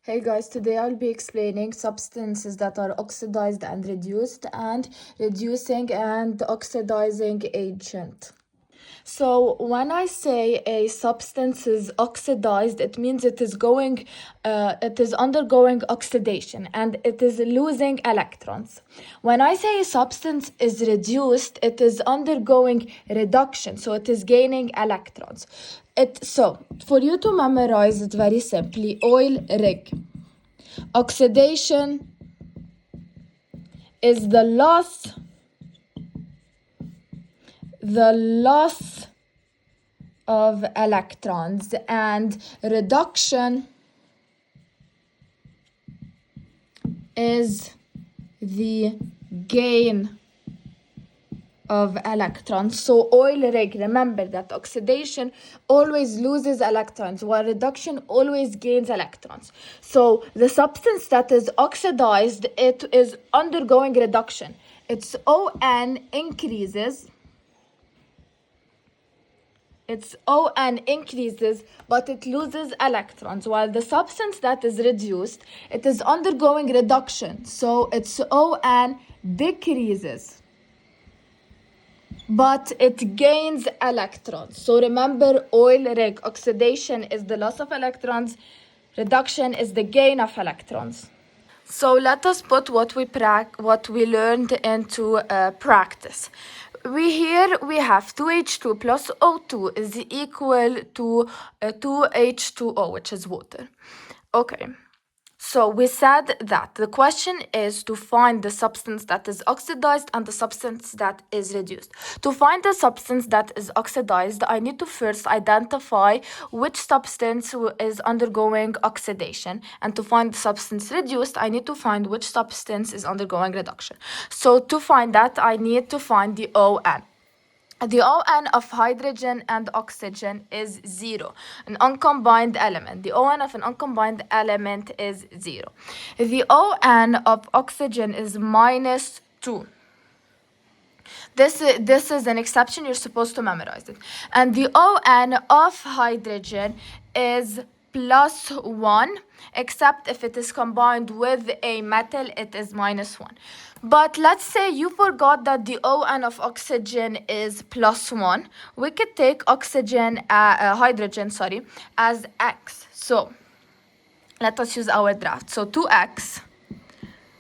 Hey guys, today I'll be explaining substances that are oxidized and reduced and reducing and oxidizing agent. So when I say a substance is oxidized, it means it is undergoing oxidation and it is losing electrons. When I say a substance is reduced, it is undergoing reduction, so it is gaining electrons. So for you to memorize it very simply, oil rig. Oxidation is the loss of electrons, and reduction is the gain of electrons. So oil rig, remember that oxidation always loses electrons while reduction always gains electrons. So the substance that is oxidized, it is undergoing reduction. Its ON increases, but it loses electrons, while the substance that is reduced, it is undergoing reduction, so its ON decreases, but it gains electrons. So remember, oil rig, oxidation is the loss of electrons, reduction is the gain of electrons. So let us put what we learned into practice. We have 2H2 plus O2 is equal to 2H2O, which is water. Okay. So we said that the question is to find the substance that is oxidized and the substance that is reduced. To find the substance that is oxidized, I need to first identify which substance is undergoing oxidation. And to find the substance reduced, I need to find which substance is undergoing reduction. So to find that, I need to find the ON. The ON of hydrogen and oxygen is 0, an uncombined element. The ON of an uncombined element is 0. The ON of oxygen is -2. This is an exception, you're supposed to memorize it. And the ON of hydrogen is +1, except if it is combined with a metal, it is -1. But let's say you forgot that the ON of oxygen is +1. We could take hydrogen, as X. So let us use our draft. So 2X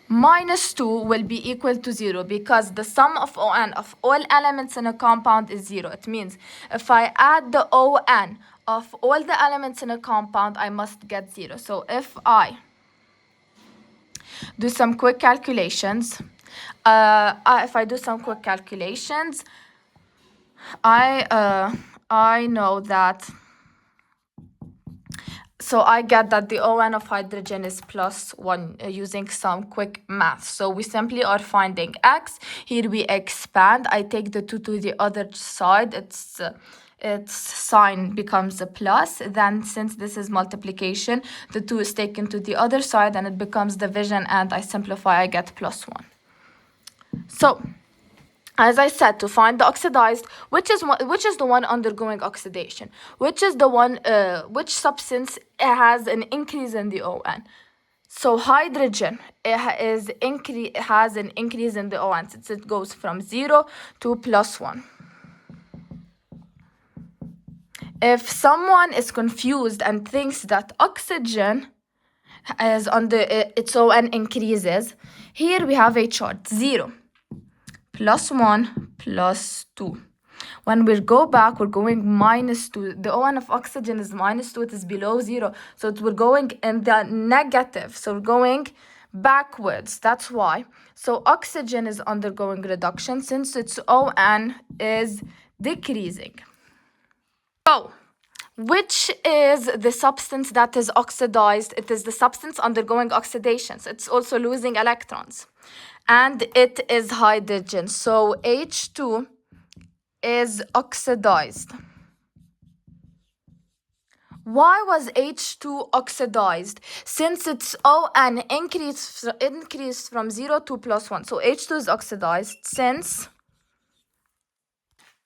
-2 will be equal to 0 because the sum of ON of all elements in a compound is 0. It means if I add the ON of all the elements in a compound, I must get 0. So if I do some quick calculations, I know that. So I get that the ON of hydrogen is +1 using some quick math. So we simply are finding X. Here we expand. I take the 2 to the other side. Its sign becomes a plus. Then since this is multiplication, the 2 is taken to the other side and it becomes division, and I simplify, I get +1. So as I said, to find the oxidized, which is the one undergoing oxidation, which substance has an increase in the ON. So hydrogen has an increase in the ON since it goes from 0 to +1. If someone is confused and thinks that oxygen is its ON increases, here we have a chart: 0, +1, +2. When we go back, we're going -2. The ON of oxygen is -2. It is below 0. So we're going in the negative. So we're going backwards. That's why. So oxygen is undergoing reduction since its ON is decreasing. So which is the substance that is oxidized? It is the substance undergoing oxidation. So it's also losing electrons. And it is hydrogen. So H2 is oxidized. Why was H2 oxidized? Since its ON increased from 0 to +1. So H2 is oxidized since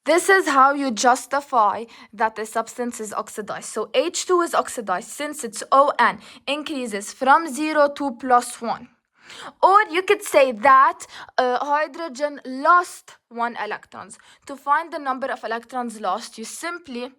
This is how you justify that the substance is oxidized. So H2 is oxidized since its ON increases from 0 to +1. Or you could say that hydrogen lost 1 electrons. To find the number of electrons lost, you simply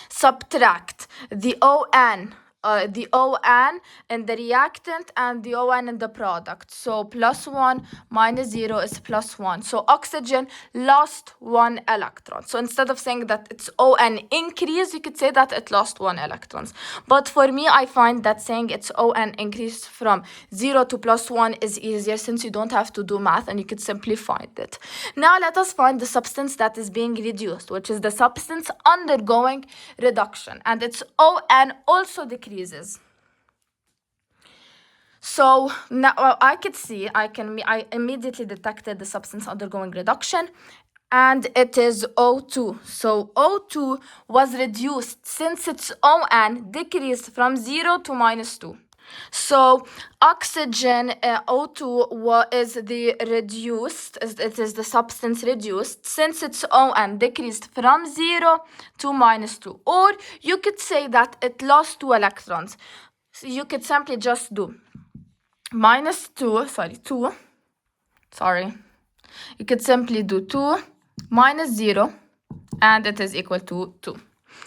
subtract the ON in the reactant and the ON in the product. So +1 minus 0 is +1. So oxygen lost 1 electron. So instead of saying that its ON increased, you could say that it lost 1 electrons. But for me, I find that saying its ON increased from 0 to +1 is easier, since you don't have to do math and you could simply find it. Now let us find the substance that is being reduced, which is the substance undergoing reduction, and its ON also decreases. So now I could see, I immediately detected the substance undergoing reduction, and it is O2. So O2 was reduced since its ON decreased from 0 to -2. So oxygen O2 is the reduced, it is the substance reduced since its ON decreased from 0 to -2. Or you could say that it lost 2 electrons. So you could simply just do you could simply do 2 minus 0, and it is equal to 2.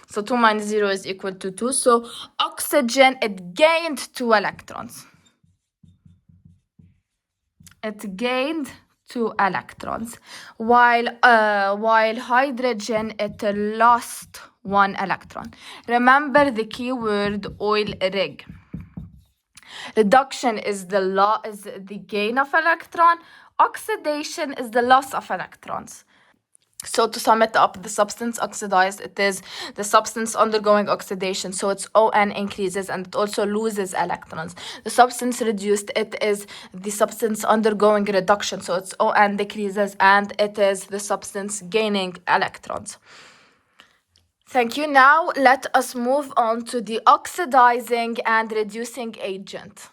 So 2 minus 0 is equal to 2. So oxygen, it gained 2 electrons. It gained 2 electrons. While hydrogen, it lost 1 electron. Remember the keyword oil rig. Reduction is the gain of electron. Oxidation is the loss of electrons. So to sum it up, the substance oxidized, it is the substance undergoing oxidation, so its ON increases and it also loses electrons. The substance reduced, it is the substance undergoing reduction, so its ON decreases and it is the substance gaining electrons. Thank you. Now let us move on to the oxidizing and reducing agent.